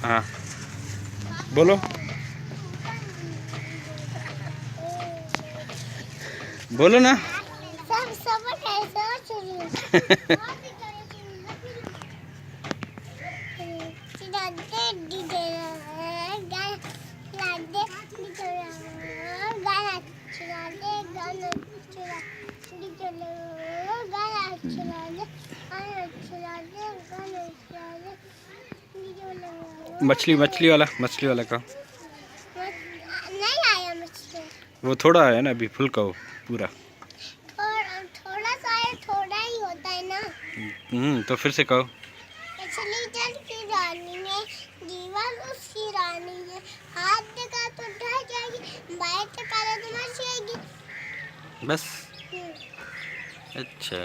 हाँ बोलो बोलो ना। मछली मछली वाला का नहीं आया मछली। वो थोड़ा है ना, अभी फुल का हो पूरा। थोड़ा सा है, थोड़ा ही होता है ना। तो फिर से कहो। मछली जल की रानी है, जीवन उसकी रानी है, हाथ का तो ढह जाएगी, बैठ कर तो मर जाएगी। बस अच्छा।